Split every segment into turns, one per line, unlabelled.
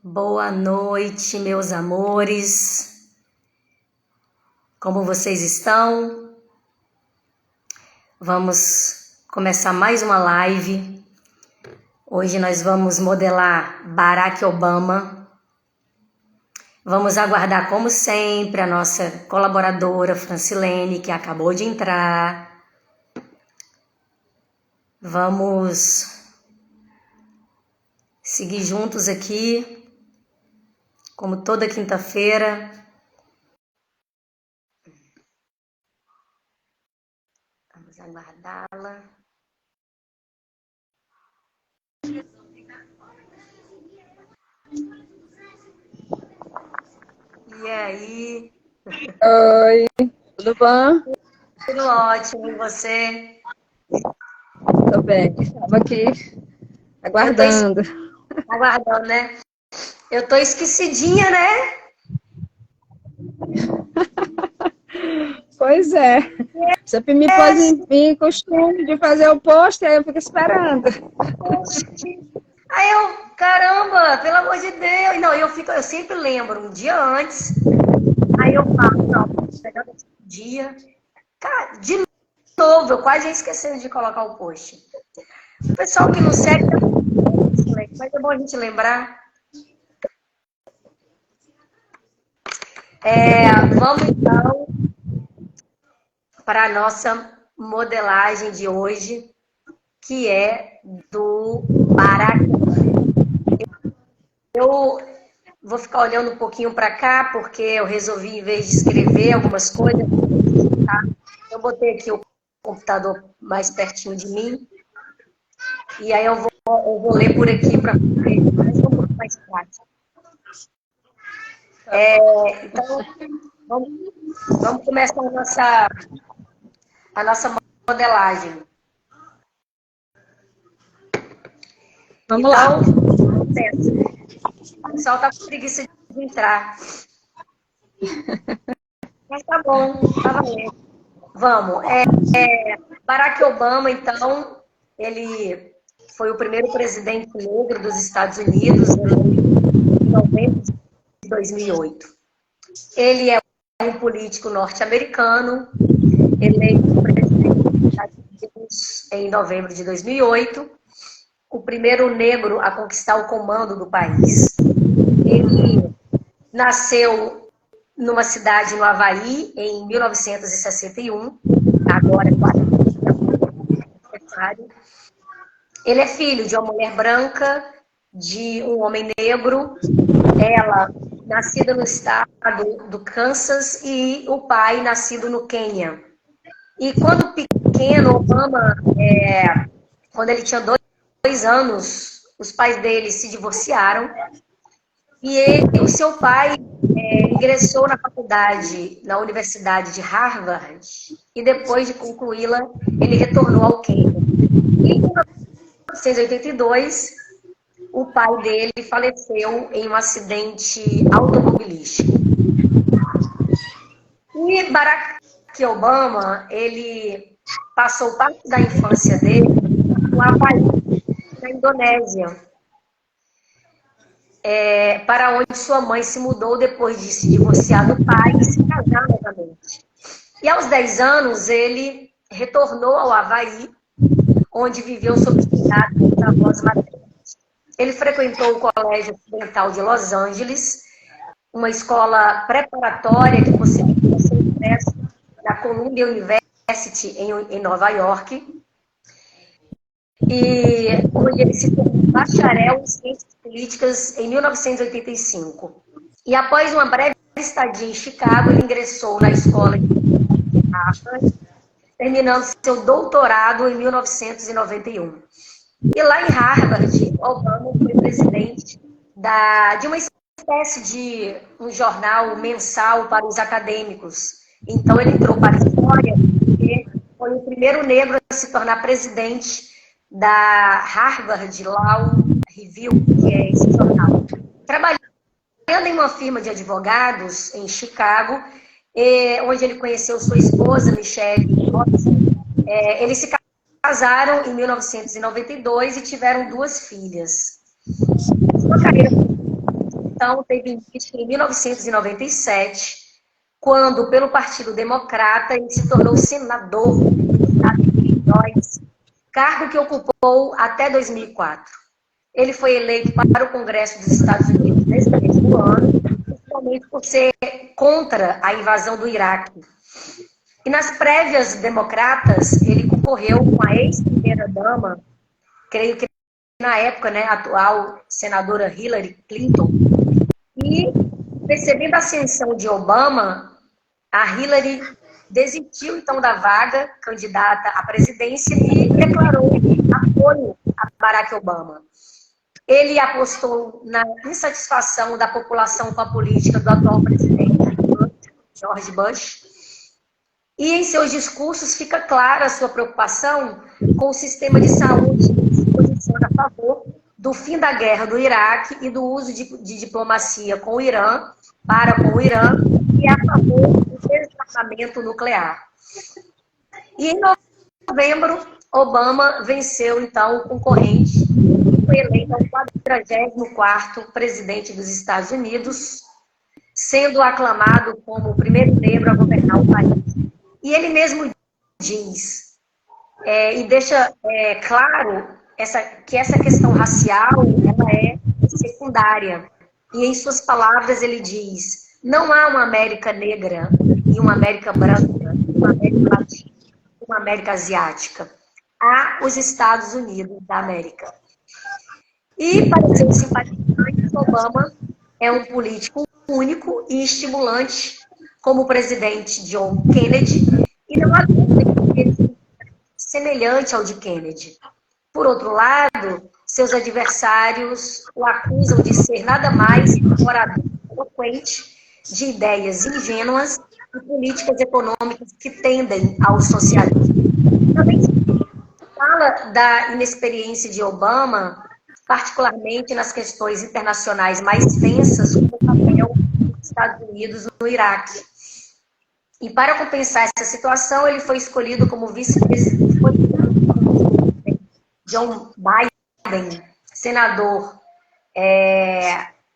Boa noite, meus amores. Como vocês estão? Vamos começar mais uma live. Hoje nós vamos modelar Barack Obama. Vamos aguardar, como sempre, a nossa colaboradora Francilene, que acabou de entrar. Vamos seguir juntos aqui, como toda quinta-feira. Vamos aguardá-la. E aí?
Oi, tudo bom?
Tudo ótimo, e você?
Tô bem, estava aqui aguardando.
Aguardando, né? Eu tô esquecidinha, né?
Pois é, você me pôs em costume de fazer o post, aí eu fico esperando.
Aí eu, caramba, pelo amor de Deus. Não, eu sempre lembro um dia antes. Aí eu falo, não, pegando esse dia. Cara, de novo, eu quase ia esquecendo de colocar o post. O pessoal que não segue, mas é bom a gente lembrar. Vamos então para a nossa modelagem de hoje, que é do Barack. Eu vou ficar olhando um pouquinho para cá, porque eu resolvi, em vez de escrever algumas coisas, eu botei aqui o computador mais pertinho de mim, e aí eu vou ler por aqui para ficar um pouco mais prático. Então, vamos começar a nossa modelagem.
Vamos lá.
O pessoal tá com preguiça de entrar. Mas tá bom, tá valendo. Vamos. Barack Obama, então, ele foi o primeiro presidente negro dos Estados Unidos em novembro de 2008. Ele é um político norte-americano, eleito presidente dos Estados Unidos em novembro de 2008, o primeiro negro a conquistar o comando do país. Ele nasceu numa cidade no Havaí em 1961, agora é quase aniversário. Ele é filho de uma mulher branca, de um homem negro, ela nascida no estado do Kansas e o pai nascido no Quênia. E quando pequeno, Obama, quando ele tinha 2 anos, os pais dele se divorciaram e o seu pai ingressou na faculdade, na Universidade de Harvard, e depois de concluí-la, ele retornou ao Quênia. Em 1982, o pai dele faleceu em um acidente automobilístico. E Barack Obama, ele passou parte da infância dele no Havaí, na Indonésia, para onde sua mãe se mudou depois de se divorciar do pai e se casar novamente. E aos 10 anos, ele retornou ao Havaí, onde viveu sob os cuidados dos avós maternos. Ele frequentou o Colégio Ocidental de Los Angeles, uma escola preparatória que possibilitou seu ingresso na Columbia University em Nova York, e onde ele se tornou bacharel em ciências políticas em 1985. E após uma breve estadia em Chicago, ele ingressou na escola de Harvard, terminando seu doutorado em 1991. E lá em Harvard, Obama foi presidente de uma espécie de um jornal mensal para os acadêmicos. Então ele entrou para a história porque foi o primeiro negro a se tornar presidente da Harvard Law Review, que é esse jornal. Trabalhando em uma firma de advogados em Chicago, onde ele conheceu sua esposa, Michelle Robinson. Eles se casaram em 1992 e tiveram 2 filhas. Sua carreira então, teve início em 1997, quando, pelo Partido Democrata, ele se tornou senador do estado de Illinois, cargo que ocupou até 2004. Ele foi eleito para o Congresso dos Estados Unidos nesse mesmo ano, principalmente por ser contra a invasão do Iraque. E nas prévias democratas, ele concorreu com a ex-primeira-dama, creio que na época, né, atual senadora Hillary Clinton, e percebendo a ascensão de Obama, a Hillary desistiu então da vaga candidata à presidência e declarou apoio a Barack Obama. Ele apostou na insatisfação da população com a política do atual presidente, George Bush, e em seus discursos fica clara a sua preocupação com o sistema de saúde que se posiciona a favor do fim da guerra do Iraque e do uso de diplomacia com o Irã, para com o Irã, e a favor do desarmamento nuclear. E em novembro, Obama venceu, então, o concorrente e foi eleito ao 44º presidente dos Estados Unidos, sendo aclamado como o primeiro negro a governar o país. E ele mesmo diz, e deixa claro que essa questão racial ela é secundária. E em suas palavras ele diz, não há uma América negra e uma América branca, uma América latina, uma América asiática. Há os Estados Unidos da América. E, para ser simpatizante, Obama é um político único e estimulante, como o presidente John Kennedy, e não há dúvida que ele é semelhante ao de Kennedy. Por outro lado, seus adversários o acusam de ser nada mais que um orador eloquente, de ideias ingênuas e políticas econômicas que tendem ao socialismo. Também se fala da inexperiência de Obama, particularmente nas questões internacionais mais tensas, como o papel dos Estados Unidos no Iraque. E para compensar essa situação, ele foi escolhido como vice-presidente John Biden, senador,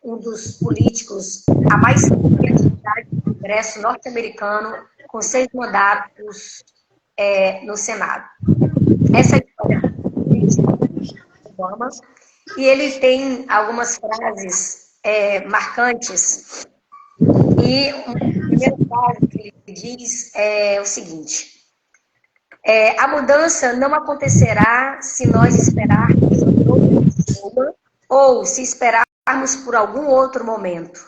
um dos políticos a mais atividade do Congresso norte-americano, com 6 mandatos no Senado. Essa é a história do Obama. E ele tem algumas frases marcantes. E a primeira frase que ele diz é o seguinte: a mudança não acontecerá se nós esperarmos outra pessoa ou se esperarmos por algum outro momento.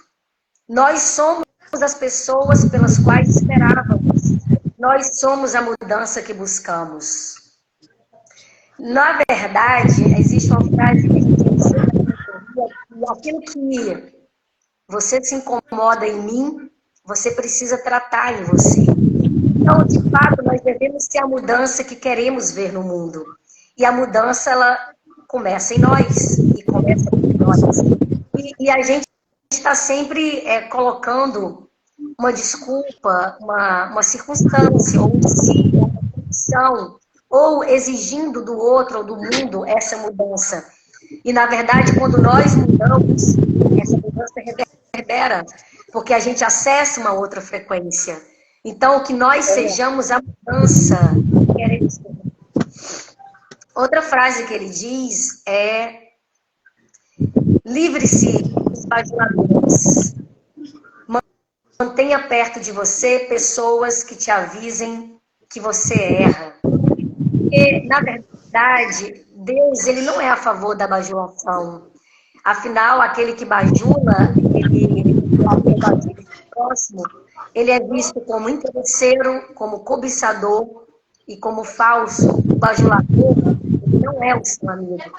Nós somos as pessoas pelas quais esperávamos. Nós somos a mudança que buscamos. Na verdade, existe uma frase que a gente ensina que aquilo que você se incomoda em mim, você precisa tratar em você. Então, de fato, nós devemos ser a mudança que queremos ver no mundo. E a mudança, ela começa em nós, e começa por nós. E a gente está sempre colocando uma desculpa, uma circunstância, ou uma condição, ou exigindo do outro ou do mundo essa mudança. E, na verdade, quando nós mudamos, essa mudança reverbera, porque a gente acessa uma outra frequência. Então, que nós sejamos a mudança que queremos ser. Outra frase que ele diz é: livre-se dos bajuladores. Mantenha perto de você pessoas que te avisem que você erra. Porque, na verdade, Deus ele não é a favor da bajulação. Afinal, aquele que bajula, ele próximo, ele é visto como interesseiro, como cobiçador e como falso. O bajulador não é o seu amigo.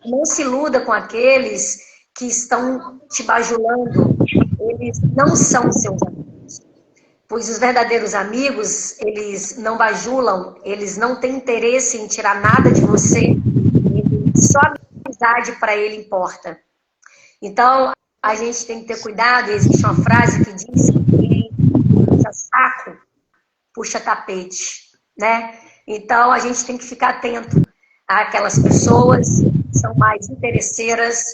Não se iluda com aqueles que estão te bajulando. Eles não são seus amigos. Pois os verdadeiros amigos, eles não bajulam, eles não têm interesse em tirar nada de você. Só a amizade para ele importa. Então, a gente tem que ter cuidado. Existe uma frase que diz que quem puxa saco, puxa tapete, né? Então, a gente tem que ficar atento àquelas pessoas que são mais interesseiras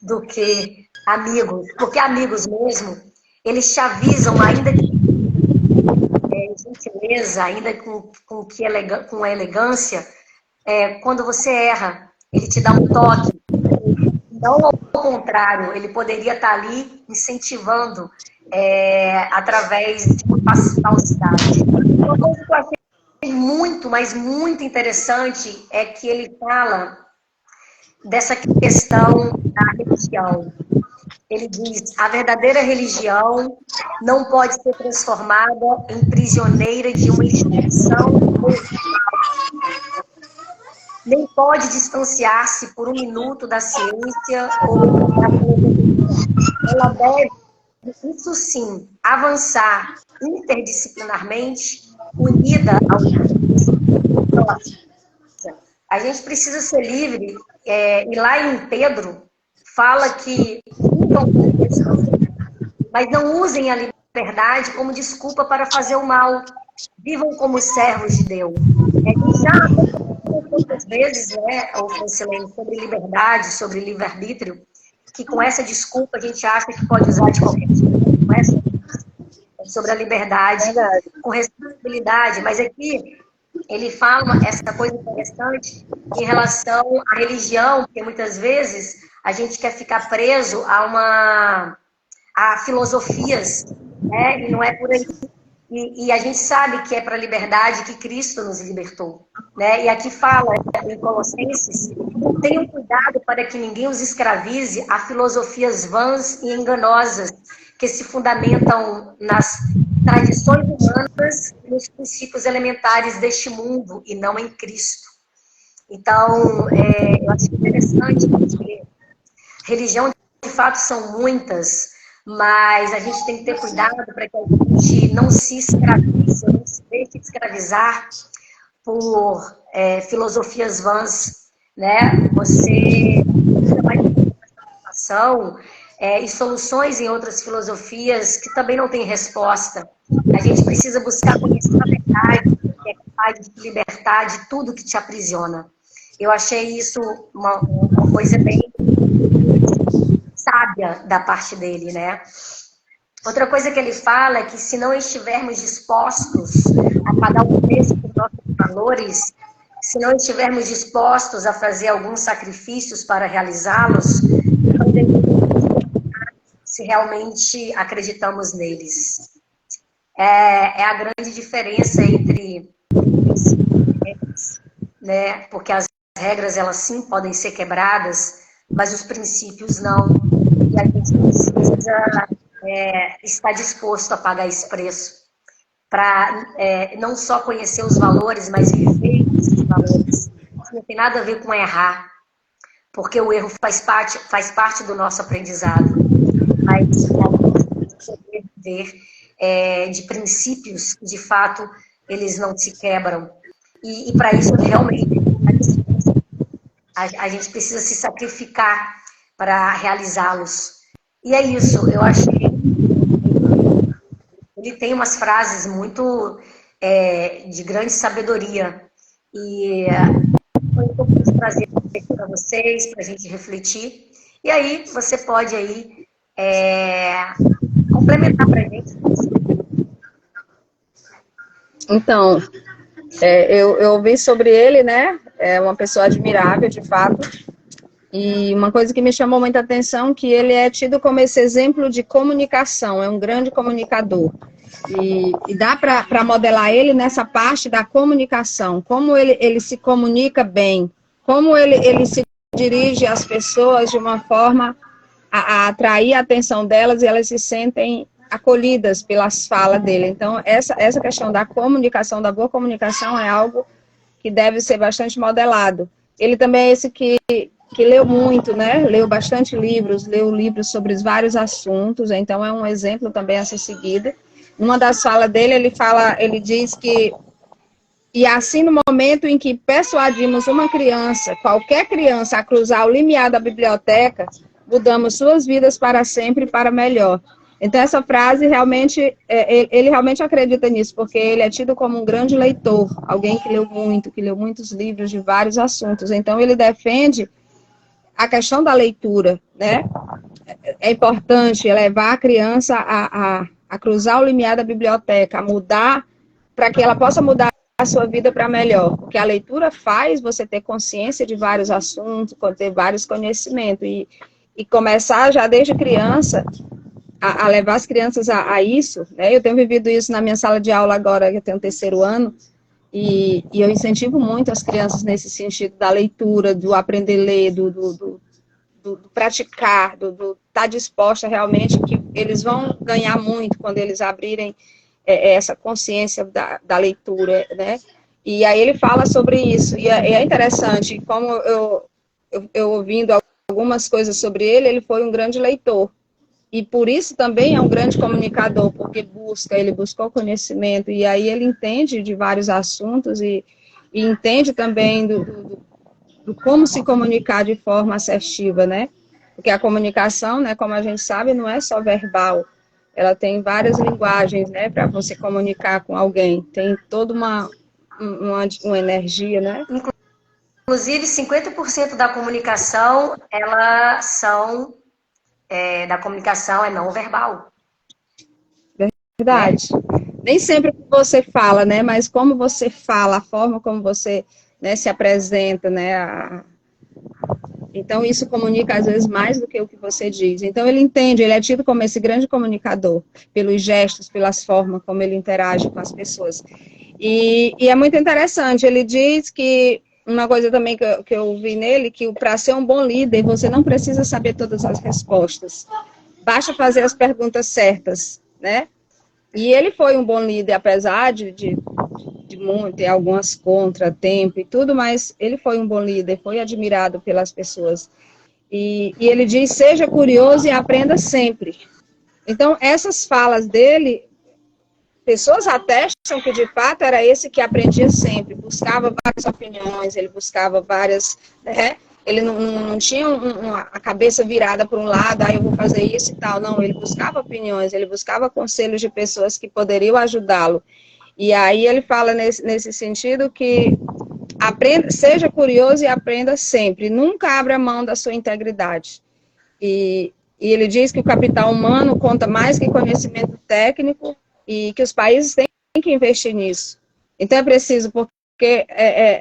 do que amigos, porque amigos mesmo, eles te avisam, ainda que gentileza, ainda com elegância, quando você erra, ele te dá um toque. Não ao contrário, ele poderia estar ali incentivando através de uma falsidade. Uma coisa que eu achei muito, mas muito interessante é que ele fala dessa questão da religião. Ele diz: a verdadeira religião não pode ser transformada em prisioneira de uma instituição, nem pode distanciar-se por um minuto da ciência ou da filosofia. Ela deve, isso sim, avançar interdisciplinarmente, unida ao próximo. A gente precisa ser livre, e lá em Pedro fala que mas não usem a liberdade como desculpa para fazer o mal. Vivam como servos de Deus. E já muitas vezes, o Francilene, sobre liberdade, sobre livre-arbítrio, que com essa desculpa a gente acha que pode usar de qualquer jeito, sobre a liberdade, com responsabilidade, mas aqui ele fala essa coisa interessante em relação à religião, porque muitas vezes a gente quer ficar preso a filosofias, e não é por aí. E a gente sabe que é para a liberdade que Cristo nos libertou. E aqui fala, em Colossenses, tenham cuidado para que ninguém os escravize a filosofias vãs e enganosas, que se fundamentam nas tradições humanas e nos princípios elementares deste mundo, e não em Cristo. Então, eu acho interessante, porque religião, de fato, são muitas, mas a gente tem que ter cuidado para que a gente não se escravize, não se deixe escravizar por filosofias vãs, Você vai ter informação e soluções em outras filosofias que também não têm resposta. A gente precisa buscar conhecer a verdade, que é capaz de te libertar de tudo que te aprisiona. Eu achei isso uma coisa bem sábia da parte dele, Outra coisa que ele fala é que se não estivermos dispostos a pagar o preço por nossos valores, se não estivermos dispostos a fazer alguns sacrifícios para realizá-los, não devemos se realmente acreditamos neles. É a grande diferença entre princípios, porque as regras, elas sim podem ser quebradas, mas os princípios não. E a gente precisa estar disposto a pagar esse preço para não só conhecer os valores, mas viver esses valores. Isso não tem nada a ver com errar, porque o erro faz parte do nosso aprendizado. Mas poder viver de princípios que, de fato, eles não se quebram. E para isso, realmente, a gente precisa se sacrificar para realizá-los. E é isso, eu acho que ele tem umas frases muito de grande sabedoria. E foi um pouco de prazer para vocês, para a gente refletir. E aí, você pode aí complementar para a gente.
Então, eu ouvi sobre ele, É uma pessoa admirável, de fato. E uma coisa que me chamou muita atenção é que ele é tido como esse exemplo de comunicação, é um grande comunicador. E dá para modelar ele nessa parte da comunicação, como ele se comunica bem, como ele se dirige às pessoas de uma forma a atrair a atenção delas e elas se sentem acolhidas pelas falas dele. Então, essa questão da comunicação, da boa comunicação, é algo que deve ser bastante modelado. Ele também é esse que leu muito, Leu bastante livros, leu livros sobre vários assuntos, então é um exemplo também a ser seguido. Numa das falas dele, ele diz que, e assim no momento em que persuadimos uma criança, qualquer criança, a cruzar o limiar da biblioteca, mudamos suas vidas para sempre e para melhor. Então, essa frase, realmente, ele realmente acredita nisso, porque ele é tido como um grande leitor, alguém que leu muitos livros de vários assuntos. Então, ele defende a questão da leitura, é importante levar a criança a cruzar o limiar da biblioteca, a mudar, para que ela possa mudar a sua vida para melhor, porque a leitura faz você ter consciência de vários assuntos, ter vários conhecimentos, e começar já desde criança a levar as crianças a isso, né? Eu tenho vivido isso na minha sala de aula agora, que eu tenho 3º ano, e eu incentivo muito as crianças nesse sentido da leitura, do aprender a ler, do praticar, do estar disposta realmente, que eles vão ganhar muito quando eles abrirem essa consciência da leitura, né? E aí ele fala sobre isso, e é interessante, como eu ouvindo algumas coisas sobre ele, ele foi um grande leitor, e por isso também é um grande comunicador, porque ele buscou conhecimento, e aí ele entende de vários assuntos, e entende também do como se comunicar de forma assertiva, né? Porque a comunicação, né, como a gente sabe, não é só verbal, ela tem várias linguagens, né, para você comunicar com alguém, tem toda uma energia, né?
Inclusive, 50% da comunicação, da comunicação é não verbal.
Verdade. Nem sempre o que você fala, né, mas como você fala, a forma como você, né, se apresenta, né, então isso comunica às vezes mais do que o que você diz. Então ele entende, ele é tido como esse grande comunicador, pelos gestos, pelas formas como ele interage com as pessoas. E é muito interessante, ele diz que, uma coisa também que eu vi nele, que para ser um bom líder, você não precisa saber todas as respostas, basta fazer as perguntas certas, né? E ele foi um bom líder, apesar de ter algumas contratempos e tudo, mas ele foi um bom líder, foi admirado pelas pessoas. E ele diz, seja curioso e aprenda sempre. Então, essas falas dele, pessoas atestam que, de fato, era esse que aprendia sempre, buscava várias opiniões, ele buscava várias, né? Ele não tinha a cabeça virada para um lado, eu vou fazer isso e tal, não, ele buscava opiniões, ele buscava conselhos de pessoas que poderiam ajudá-lo. E aí ele fala nesse sentido que seja curioso e aprenda sempre, nunca abra mão da sua integridade. E ele diz que o capital humano conta mais que conhecimento técnico e que os países têm que investir nisso. Então é preciso, porque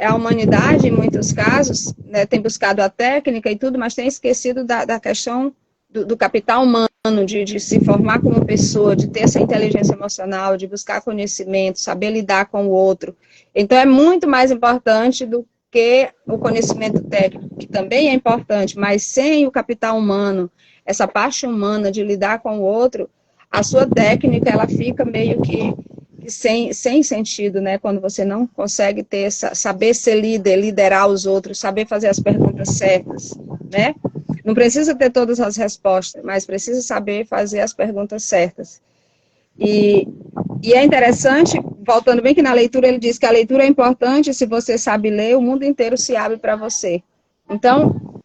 a humanidade, em muitos casos, né, tem buscado a técnica e tudo, mas tem esquecido da questão do capital humano, de se formar como pessoa, de ter essa inteligência emocional, de buscar conhecimento, saber lidar com o outro. Então é muito mais importante do que o conhecimento técnico, que também é importante, mas sem o capital humano, essa parte humana de lidar com o outro, a sua técnica, ela fica meio que sem sentido, né? Quando você não consegue saber ser líder, liderar os outros, saber fazer as perguntas certas, né? Não precisa ter todas as respostas, mas precisa saber fazer as perguntas certas. E é interessante, voltando bem que na leitura, ele diz que a leitura é importante, se você sabe ler, o mundo inteiro se abre para você. Então,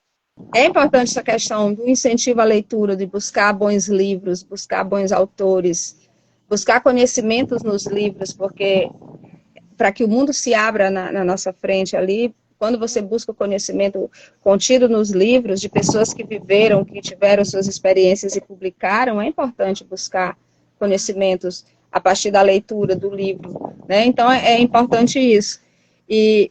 é importante essa questão do incentivo à leitura, de buscar bons livros, buscar bons autores, buscar conhecimentos nos livros, porque para que o mundo se abra na nossa frente ali, quando você busca o conhecimento contido nos livros de pessoas que viveram, que tiveram suas experiências e publicaram, é importante buscar conhecimentos a partir da leitura do livro, né? Então é importante isso. E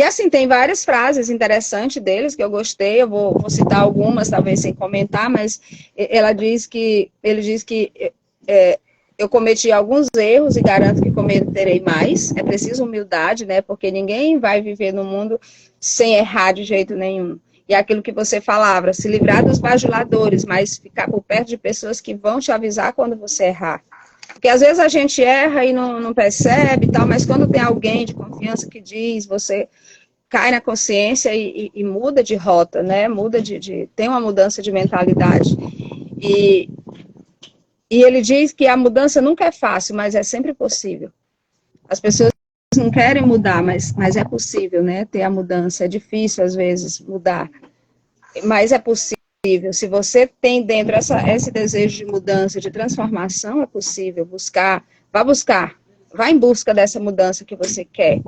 assim, tem várias frases interessantes deles que eu gostei, eu vou citar algumas, talvez sem comentar, mas ele diz que eu cometi alguns erros e garanto que cometerei mais. É preciso humildade, né? Porque ninguém vai viver no mundo sem errar de jeito nenhum. E aquilo que você falava, se livrar dos bajuladores, mas ficar por perto de pessoas que vão te avisar quando você errar. Porque às vezes a gente erra e não percebe e tal, mas quando tem alguém de confiança que diz, você cai na consciência e muda de rota, né? Tem uma mudança de mentalidade. E ele diz que a mudança nunca é fácil, mas é sempre possível. As pessoas não querem mudar, mas é possível, né? Ter a mudança. É difícil, às vezes, mudar. Mas é possível. Se você tem dentro esse desejo de mudança, de transformação, é possível buscar. Vá em busca dessa mudança que você quer.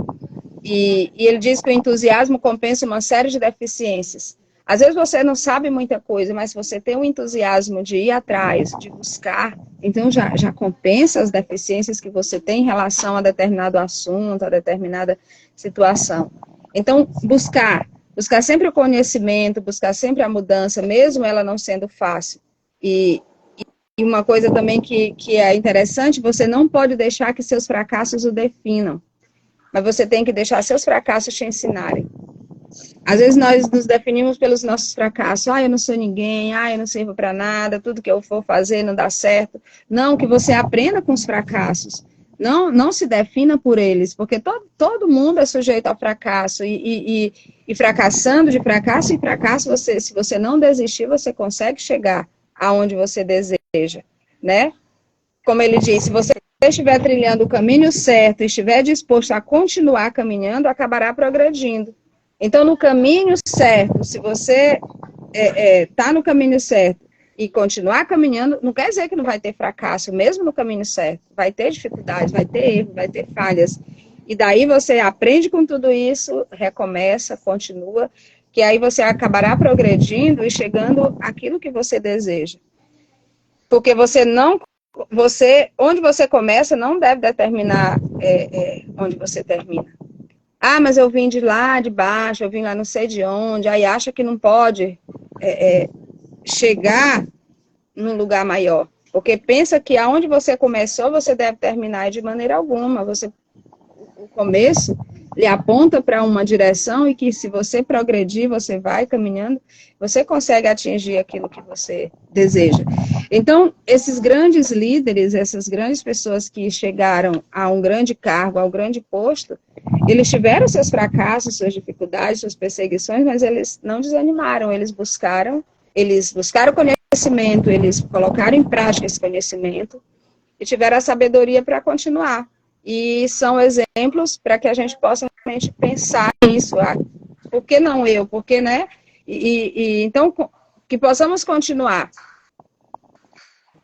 E ele diz que o entusiasmo compensa uma série de deficiências. Às vezes você não sabe muita coisa, mas se você tem o entusiasmo de ir atrás, de buscar, então já compensa as deficiências que você tem em relação a determinado assunto, a determinada situação. Então, buscar sempre o conhecimento, buscar sempre a mudança, mesmo ela não sendo fácil. E uma coisa também que é interessante, você não pode deixar que seus fracassos o definam, mas você tem que deixar seus fracassos te ensinarem. Às vezes nós nos definimos pelos nossos fracassos. Eu não sou ninguém, eu não sirvo para nada, tudo que eu for fazer não dá certo. Não, que você aprenda com os fracassos. Não se defina por eles, porque todo mundo é sujeito ao fracasso. E fracassando de fracasso em fracasso, se você não desistir, você consegue chegar aonde você deseja, né? Como ele disse, se você estiver trilhando o caminho certo e estiver disposto a continuar caminhando, acabará progredindo. Então, no caminho certo, se você está no caminho certo e continuar caminhando, não quer dizer que não vai ter fracasso, mesmo no caminho certo. Vai ter dificuldades, vai ter erro, vai ter falhas. E daí você aprende com tudo isso, recomeça, continua, que aí você acabará progredindo e chegando àquilo que você deseja. Porque onde você começa não deve determinar onde você termina. Mas eu vim de lá, de baixo, eu vim lá não sei de onde, aí acha que não pode chegar num lugar maior. Porque pensa que aonde você começou, você deve terminar de maneira alguma. O começo lhe aponta para uma direção e que se você progredir, você vai caminhando, você consegue atingir aquilo que você deseja. Então, esses grandes líderes, essas grandes pessoas que chegaram a um grande cargo, a um grande posto, eles tiveram seus fracassos, suas dificuldades, suas perseguições, mas eles não desanimaram, eles buscaram conhecimento, eles colocaram em prática esse conhecimento e tiveram a sabedoria para continuar. E são exemplos para que a gente possa realmente pensar nisso. Por que não eu? Por que, né? Então, que possamos continuar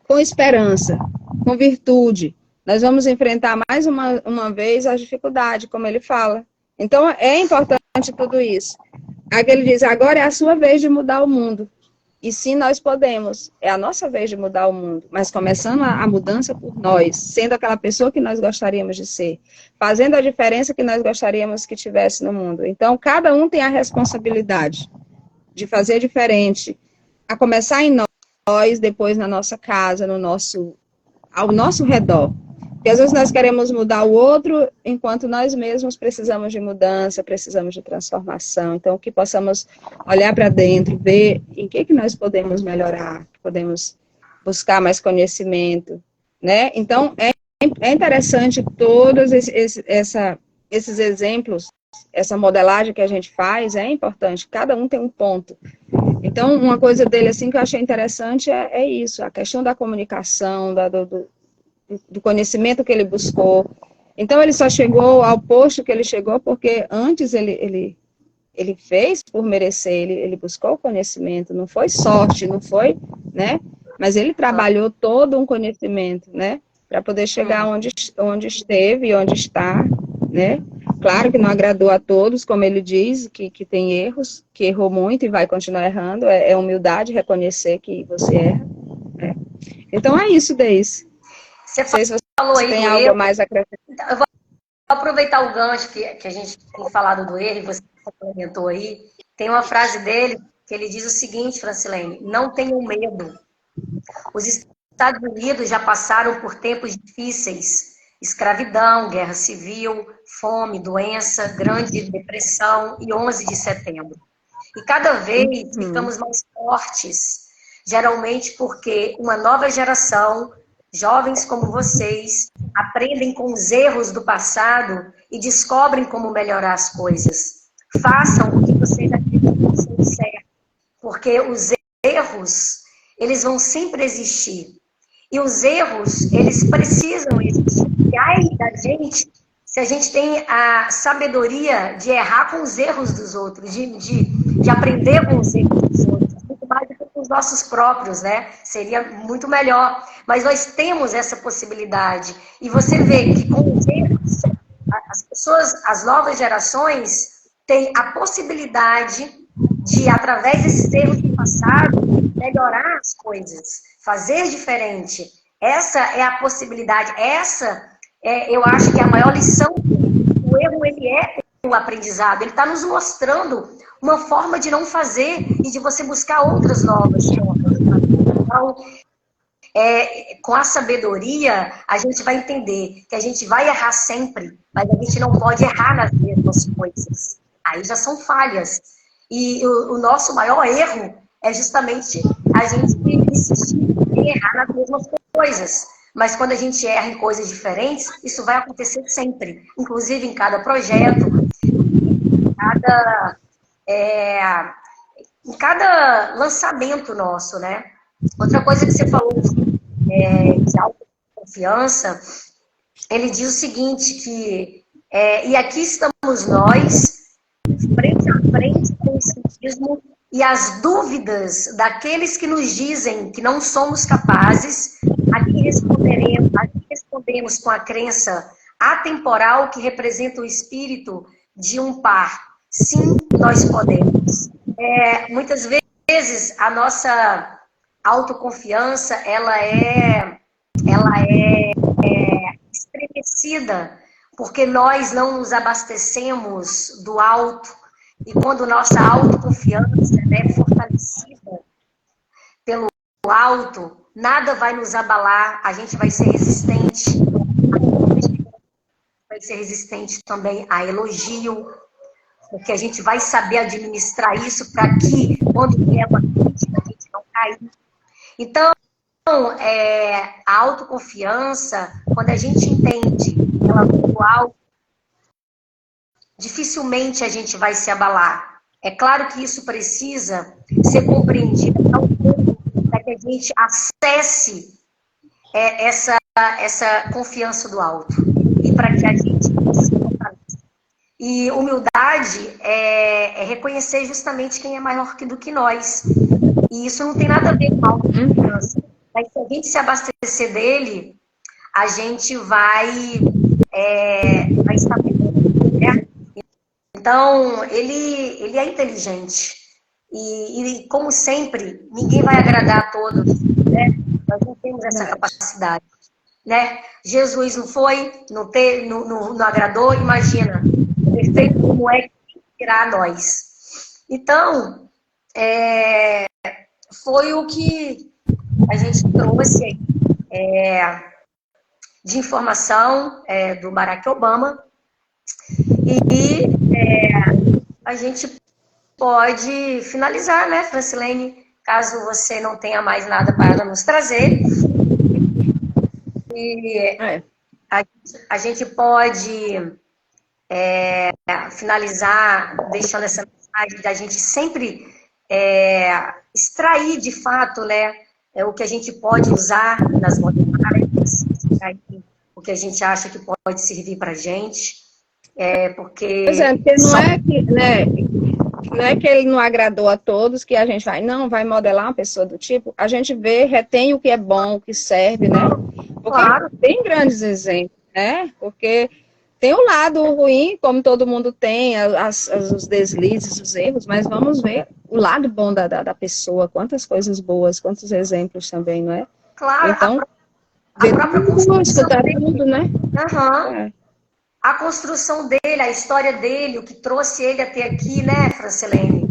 com esperança, com virtude. Nós vamos enfrentar mais uma vez a dificuldade, como ele fala. Então, é importante tudo isso. Aqui ele diz, agora é a sua vez de mudar o mundo. E sim, nós podemos. É a nossa vez de mudar o mundo. Mas começando a mudança por nós, sendo aquela pessoa que nós gostaríamos de ser, fazendo a diferença que nós gostaríamos que tivesse no mundo. Então, cada um tem a responsabilidade de fazer diferente, a começar em nós, depois na nossa casa, ao nosso redor. Porque às vezes nós queremos mudar o outro, enquanto nós mesmos precisamos de mudança, precisamos de transformação. Então, que possamos olhar para dentro, ver em que nós podemos melhorar, podemos buscar mais conhecimento, né? Então, é interessante todos esses exemplos, essa modelagem que a gente faz, é importante. Cada um tem um ponto. Então, uma coisa dele, assim, que eu achei interessante é isso, a questão da comunicação, do conhecimento que ele buscou. Então, ele só chegou ao posto que ele chegou porque antes ele fez por merecer, ele buscou o conhecimento, não foi sorte, não foi, né? Mas ele trabalhou todo um conhecimento, né? Para poder chegar onde esteve e onde está, né? Claro que não agradou a todos, como ele diz, que tem erros, que errou muito e vai continuar errando, é humildade reconhecer que você erra. Né? Então, é isso, Deise.
Você falou aí
tem
do
algo
erro.
mais a acrescentar.
Eu vou aproveitar o gancho que a gente tem falado do erro, e você complementou aí. Tem uma frase dele que ele diz o seguinte, Francilene: não tenham medo. Os Estados Unidos já passaram por tempos difíceis. Escravidão, guerra civil, fome, doença, grande depressão e 11 de setembro. E cada vez ficamos mais fortes, geralmente porque uma nova geração, jovens como vocês, aprendem com os erros do passado e descobrem como melhorar as coisas. Façam o que vocês acreditam ser certo, porque os erros, eles vão sempre existir. E os erros, eles precisam existir. E ai da gente, se a gente tem a sabedoria de errar com os erros dos outros, de aprender com os erros dos outros, muito mais do que com os nossos próprios, né? Seria muito melhor. Mas nós temos essa possibilidade. E você vê que com os erros, as pessoas, as novas gerações, têm a possibilidade de, através desses erros do passado, melhorar as coisas, fazer diferente. Essa é a possibilidade, eu acho que é a maior lição. O erro, ele é o aprendizado, ele está nos mostrando uma forma de não fazer e de você buscar outras novas formas. Então, com a sabedoria, a gente vai entender que a gente vai errar sempre, mas a gente não pode errar nas mesmas coisas. Aí já são falhas. E o nosso maior erro é justamente a gente insistir em errar nas mesmas coisas. Mas quando a gente erra em coisas diferentes, isso vai acontecer sempre. Inclusive em cada projeto, em cada lançamento nosso, né? Outra coisa que você falou de autoconfiança, ele diz o seguinte, que e aqui estamos nós, frente a frente com o cientismo e as dúvidas daqueles que nos dizem que não somos capazes, aqui respondemos com a crença atemporal que representa o espírito de um par. Sim, nós podemos. Muitas vezes a nossa autoconfiança, ela é estremecida, porque nós não nos abastecemos do alto, e quando nossa autoconfiança é fortalecida pelo alto, nada vai nos abalar, a gente vai ser resistente, vai ser resistente também a elogio, porque a gente vai saber administrar isso para que, quando vier uma crítica, a gente não cair. Então, a autoconfiança, quando a gente entende ela do alto, dificilmente a gente vai se abalar. É claro que isso precisa ser compreendido ao ponto para que a gente acesse essa confiança do alto e para que a gente se fortaleça. E humildade é reconhecer justamente quem é maior do que nós. E isso não tem nada a ver com autoconfiança. Mas se a gente se abastecer dele, a gente vai estar bem, né? Então, ele é inteligente. E, como sempre, ninguém vai agradar a todos, né? Nós não temos essa capacidade, né? Jesus não foi, não agradou, imagina, perfeito como é que irá a nós. Então, foi o que a gente trouxe aí, de informação do Barack Obama, e a gente pode finalizar, né, Francilene, caso você não tenha mais nada para nos trazer. E a gente pode finalizar deixando essa mensagem da gente sempre extrair de fato, né, o que a gente pode usar nas modalidades, o que a gente acha que pode servir para a gente, porque...
Pois é, porque não é que ele não agradou a todos, que a gente vai modelar uma pessoa do tipo, a gente vê, retém o que é bom, o que serve, né? Porque
claro,
tem grandes exemplos, né? Porque tem o lado ruim, como todo mundo tem, os deslizes, os erros, mas vamos ver o lado bom da pessoa, quantas coisas boas, quantos exemplos também, não é?
claro,
Então,
a própria construção dele,
tudo, né?
uhum. A construção dele, a história dele, o que trouxe ele até aqui, né, Francilene?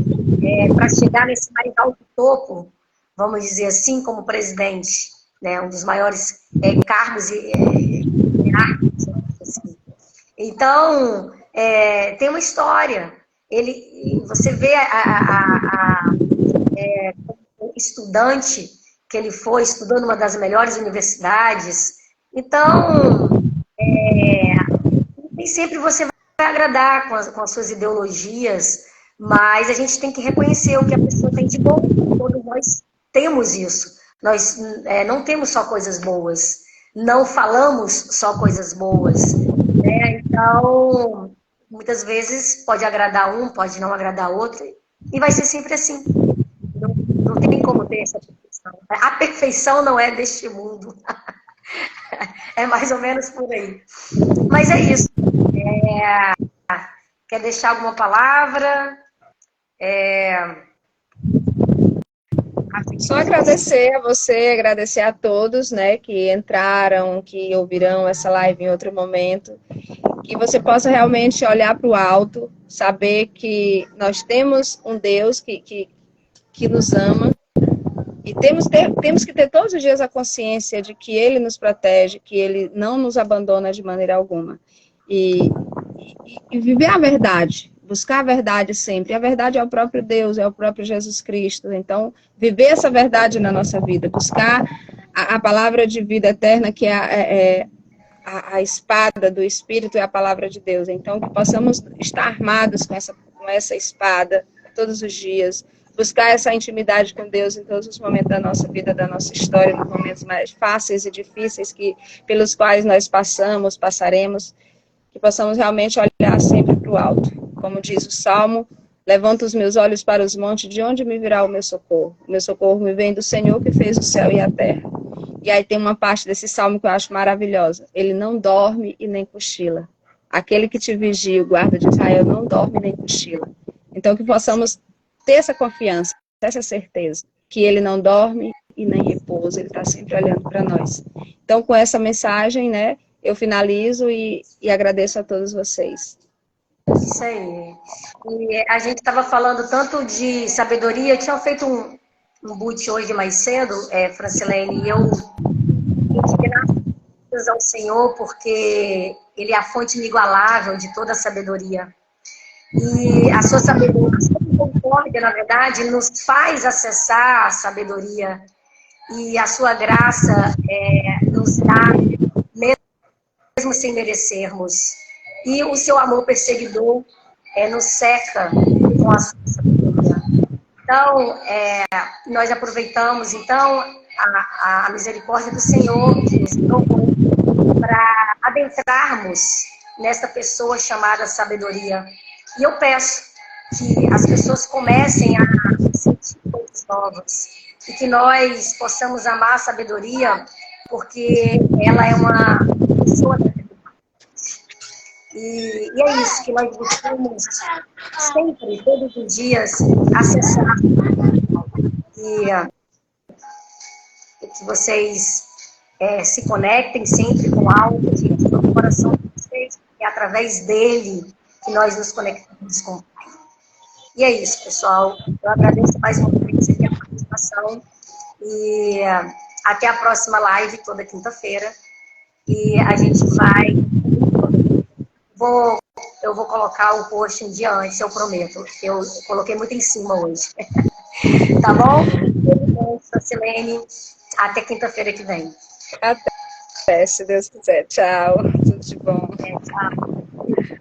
Para chegar nesse mais alto topo, vamos dizer assim, como presidente, né, um dos maiores cargos hierárquicos, assim. Então, tem uma história. Você vê o estudante que ele foi, estudando uma das melhores universidades. Então, nem sempre você vai agradar com as suas ideologias, mas a gente tem que reconhecer o que a pessoa tem de bom. Todos nós temos isso. Nós não temos só coisas boas. Não falamos só coisas boas. Né? Então, muitas vezes pode agradar um, pode não agradar outro. E vai ser sempre assim. Não tem como ter essa perfeição. A perfeição não é deste mundo. É mais ou menos por aí. Mas é isso. Quer deixar alguma palavra?
Só agradecer a você, agradecer a todos, né, que entraram, que ouvirão essa live em outro momento, que você possa realmente olhar para o alto, saber que nós temos um Deus que nos ama, e temos que ter todos os dias a consciência de que Ele nos protege, que Ele não nos abandona de maneira alguma. E viver a verdade, buscar a verdade sempre. A verdade é o próprio Deus, é o próprio Jesus Cristo. Então, viver essa verdade na nossa vida, buscar a palavra de vida eterna, que é a espada do Espírito, é a palavra de Deus. Então, que possamos estar armados com essa espada todos os dias, buscar essa intimidade com Deus em todos os momentos da nossa vida, da nossa história, nos momentos mais fáceis e difíceis pelos quais nós passaremos, que possamos realmente olhar sempre para o alto. Como diz o Salmo, levanto os meus olhos para os montes, de onde me virá o meu socorro? O meu socorro me vem do Senhor que fez o céu e a terra. E aí tem uma parte desse Salmo que eu acho maravilhosa. Ele não dorme e nem cochila. Aquele que te vigia, o guarda de Israel, não dorme nem cochila. Então que possamos ter essa confiança, essa certeza, que ele não dorme e nem repousa, ele está sempre olhando para nós. Então, com essa mensagem, né, eu finalizo e agradeço a todos vocês.
Isso aí. E a gente estava falando tanto de sabedoria, tinha feito um boot hoje mais cedo, Francilene, e eu pedi graças ao Senhor, porque Ele é a fonte inigualável de toda a sabedoria. E a sua sabedoria, a sua misericórdia, na verdade, nos faz acessar a sabedoria. E a sua graça nos dá, mesmo sem merecermos. E o seu amor perseguidor nos seca com a sua sabedoria. Então, nós aproveitamos, então, a misericórdia do Senhor, que nos provou, para adentrarmos nesta pessoa chamada sabedoria. E eu peço que as pessoas comecem a sentir coisas novas e que nós possamos amar a sabedoria, porque ela é uma pessoa da verdade. E é isso que nós buscamos sempre, todos os dias, acessar. E que vocês se conectem sempre com algo que no coração de vocês, e é através dele que nós nos conectamos com o Pai. E é isso, pessoal. Eu agradeço mais uma vez aqui a participação e até a próxima live, toda quinta-feira. E a gente vai... Eu vou colocar o post um dia antes, eu prometo. Eu coloquei muito em cima hoje. Tá bom? Francilene, até quinta-feira que vem.
Até, se Deus quiser. Tchau. Tudo de bom.
Tchau.